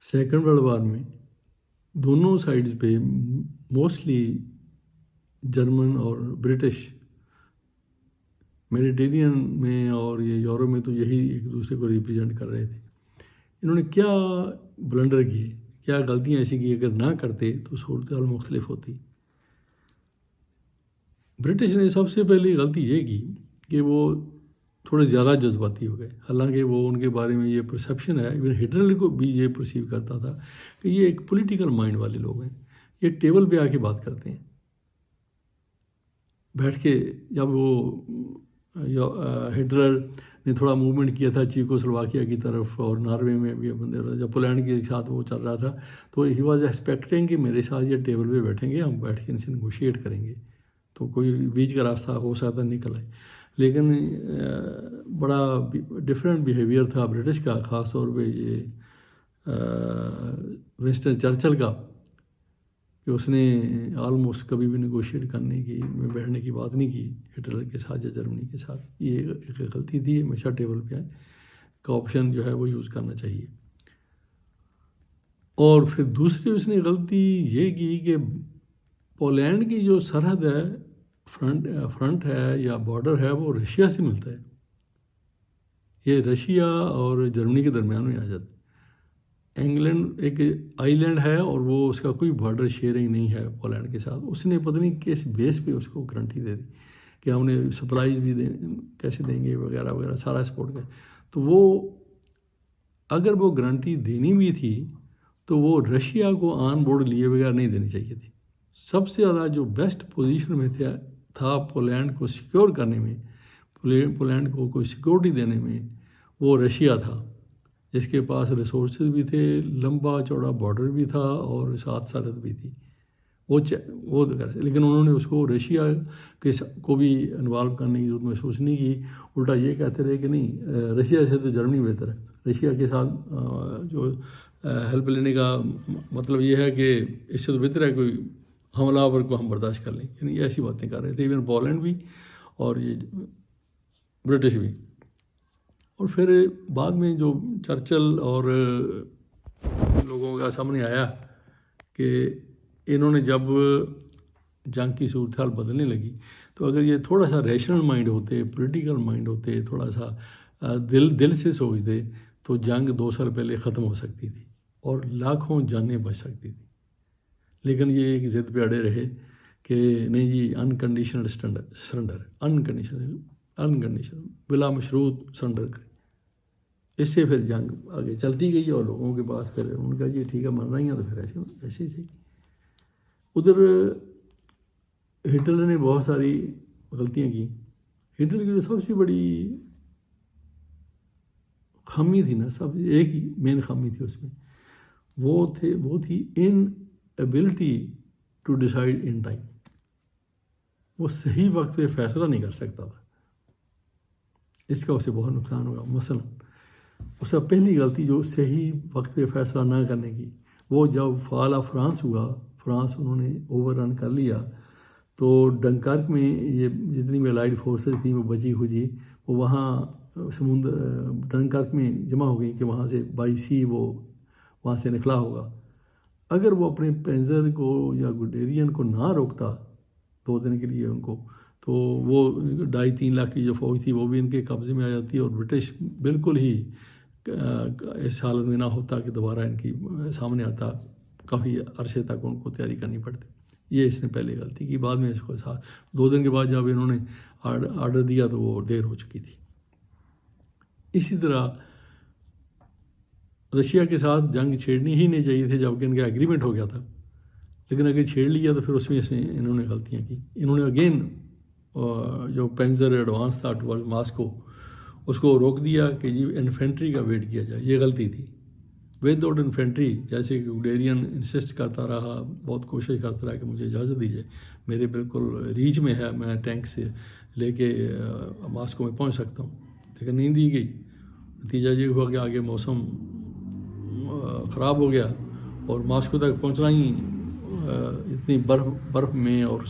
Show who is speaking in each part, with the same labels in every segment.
Speaker 1: Second world war में दोनों sides पे मोस्टली जर्मन और ब्रिटिश मेडिटेरियन में और ये यूरोप में तो यही एक दूसरे को रिप्रेजेंट कर रहे थे। इन्होंने क्या ब्लंडर किए, क्या गलतियाँ ऐसी की, अगर ना करते तो सूरत हाल मुख्तलिफ होती। ब्रिटिश ने सबसे पहली गलती ये की कि वो थोड़े ज़्यादा जज्बाती हो गए। हालांकि वो उनके बारे में ये परसेप्शन है, इवन हिटलर को भी ये परसीव करता था कि ये एक पॉलिटिकल माइंड वाले लोग हैं, ये टेबल पे आके बात करते हैं बैठ के। जब वो हिटलर ने थोड़ा मूवमेंट किया था चीकोस्लोवाकिया की तरफ और नॉर्वे में भी बंदे, जब पोलैंड के साथ वो चल रहा था, तो ही वॉज एक्सपेक्टिंग कि मेरे साथ ये टेबल पे बैठेंगे, हम बैठ के इनसे नेगोशिएट करेंगे, तो कोई बीच का रास्ता हो सकता निकल आए। लेकिन बड़ा डिफरेंट बिहेवियर था ब्रिटिश का, ख़ास तौर पे ये विंस्टन चर्चिल का, कि उसने ऑलमोस्ट कभी भी नेगोशिएट करने की में बैठने की बात नहीं की हिटलर के साथ या जर्मनी के साथ। ये एक गलती थी, हमेशा टेबल पे का ऑप्शन जो है वो यूज़ करना चाहिए। और फिर दूसरी उसने गलती ये की कि पोलैंड की जो सरहद है, फ्रंट है या बॉर्डर है, वो रशिया से मिलता है। ये रशिया और जर्मनी के दरमियान में आ जाता है। इंग्लैंड एक आइलैंड है और वो उसका कोई बॉर्डर शेयरिंग नहीं है पोलैंड के साथ। उसने पता नहीं किस बेस पे उसको गारंटी दे दी कि हमने सप्लाईज भी कैसे देंगे वगैरह वगैरह, सारा सपोर्ट का। तो वो अगर वो गारंटी देनी भी थी तो वो रशिया को ऑन बोर्ड लिए बगैर नहीं देनी चाहिए थी। सबसे ज़्यादा जो बेस्ट पोजीशन में था पोलैंड को सिक्योर करने में, पोलैंड को कोई सिक्योरिटी देने में, वो रशिया था, जिसके पास रिसोर्सेज भी थे, लंबा चौड़ा बॉर्डर भी था और साथ सरहद भी थी। वो लेकिन उन्होंने उसको रशिया के को भी इन्वॉल्व करने की जरूरत महसूस नहीं की। उल्टा ये कहते रहे कि नहीं, रशिया से तो जर्मनी बेहतर है। रशिया के साथ जो हेल्प लेने का मतलब ये है कि इससे तो बेहतर है कोई हमलावर को हम बर्दाश्त कर लें, यानी ऐसी बातें कर रहे थे इवन पोलैंड भी और ये ब्रिटिश भी। और फिर बाद में जो चर्चिल और लोगों का सामने आया कि इन्होंने जब जंग की सूरत हाल बदलने लगी, तो अगर ये थोड़ा सा रैशनल माइंड होते, पॉलिटिकल माइंड होते, थोड़ा सा दिल से सोचते, तो जंग 2 साल पहले ख़त्म हो सकती थी और लाखों जानें बच सकती थी। लेकिन ये एक ज़िद पे अड़े रहे कि नहीं जी, अनकंडीशनल सरेंडर, अनकंडीशनल बिला मशरूत सरेंडर करें। इससे फिर जंग आगे चलती गई और लोगों के पास फिर उनका ये ठीक है मरना ही है तो फिर ऐसे ही सही। उधर हिटलर ने बहुत सारी गलतियां की। हिटलर की जो सबसे बड़ी खामी थी ना, सब एक ही मेन खामी थी उसमें, वो थी inability to decide in time. वो सही वक्त पे फैसला नहीं कर सकता था, इसका उसे बहुत नुकसान होगा। मसलन उसका पहली गलती जो सही वक्त पे फैसला ना करने की, वो जब फाल ऑफ फ्रांस हुआ, फ्रांस उन्होंने ओवररन कर लिया, तो डंकर्क में ये जितनी भी अलाइड फोर्सेस थी वो बची खुची, वो वहाँ समुद्र डंकर्क में जमा हो गई कि वहाँ से बाई सी वो वहाँ से निकला होगा। अगर वो अपने पेंजर को या गुडेरियन को ना रोकता 2 दिन के लिए उनको, तो वो 2.5-3 लाख की जो फौज थी वो भी इनके कब्जे में आ जाती और ब्रिटिश बिल्कुल ही इस हालत में ना होता कि दोबारा इनकी सामने आता। काफ़ी अरसे तक उनको तैयारी करनी पड़ती। ये इसने पहले गलती की। बाद में इसको साथ 2 दिन के बाद जब इन्होंने आर्डर दिया तो वो देर हो चुकी थी। इसी तरह रशिया के साथ जंग छेड़नी ही नहीं चाहिए थी जबकि इनका एग्रीमेंट हो गया था, लेकिन अगर छेड़ लिया तो फिर उसमें इन्होंने गलतियाँ की। इन्होंने अगेन जो पेंजर एडवांस था टुवर्ड मॉस्को उसको रोक दिया कि जी इन्फेंट्री का वेट किया जाए। ये गलती थी। विदाउट इन्फेंट्री, जैसे कि गुडेरियन इंसिस्ट करता रहा, बहुत कोशिश करता रहा कि मुझे इजाज़त दीजिए, मेरे बिल्कुल रीच में है, मैं टैंक से लेके मॉस्को में पहुंच सकता हूं, लेकिन नहीं दी गई। नतीजा ये हुआ कि आगे मौसम ख़राब हो गया और मॉस्को तक पहुंचना ही इतनी बर्फ़ में और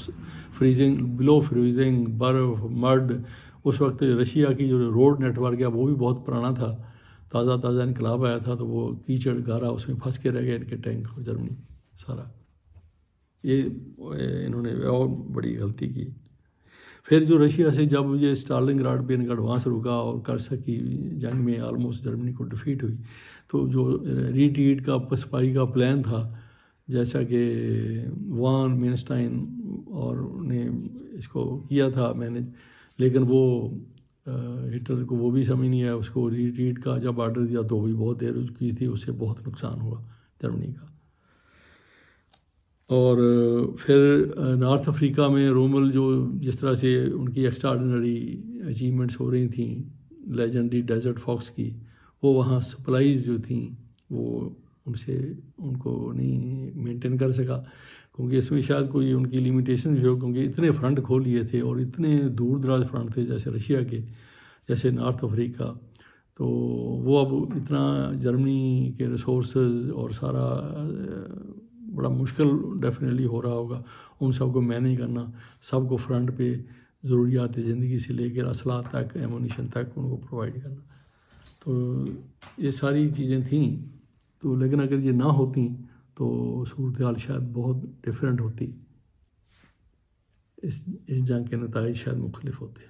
Speaker 1: फ्रीजिंग, बिलो फ्रीजिंग बर्फ़, मड। उस वक्त रशिया की जो रोड नेटवर्क है वो भी बहुत पुराना था, ताज़ा ताज़ा इनकलाब आया था तो वो कीचड़ गारा उसमें फंस के रह गए इनके टैंक और जर्मनी सारा। ये इन्होंने और बड़ी गलती की। फिर जो रशिया से जब ये स्टालिनग्राड पे इनका एडवांस रुका और कर्स्क की जंग में ऑलमोस्ट जर्मनी को डिफीट हुई, तो जो रिट्रीट का पसपाई का प्लान था, जैसा कि वान मेनस्टाइन और ने इसको किया था मैनेज, लेकिन वो हिटलर को वो भी समझ नहीं आया। उसको रिट्रीट का जब ऑर्डर दिया तो भी बहुत देर की थी, उससे बहुत नुकसान हुआ जर्मनी का। और फिर नॉर्थ अफ्रीका में रोमल जो जिस तरह से उनकी एक्स्ट्राऑर्डिनरी अचीवमेंट्स हो रही थी लेजेंडरी डेजर्ट फॉक्स की, वो वहाँ सप्लाईज जो थी वो उनसे उनको नहीं मेंटेन कर सका, क्योंकि इसमें शायद कोई उनकी लिमिटेशन भी हो, क्योंकि इतने फ्रंट खोल लिए थे और इतने दूर दराज फ्रंट थे जैसे रशिया के, जैसे नॉर्थ अफ्रीका। तो वो अब इतना जर्मनी के रिसोर्सेज और सारा बड़ा मुश्किल डेफिनेटली हो रहा होगा उन सबको मैनेज करना, सबको फ्रंट पे ज़रूरियात ज़िंदगी से लेकर असलाह तक, एमुनिशन तक उनको प्रोवाइड करना। तो ये सारी चीज़ें थीं। तो लेकिन अगर ये ना होती तो सूरत हाल शायद बहुत डिफरेंट होती, इस जंग के नताइज शायद मुख्तलिफ होते।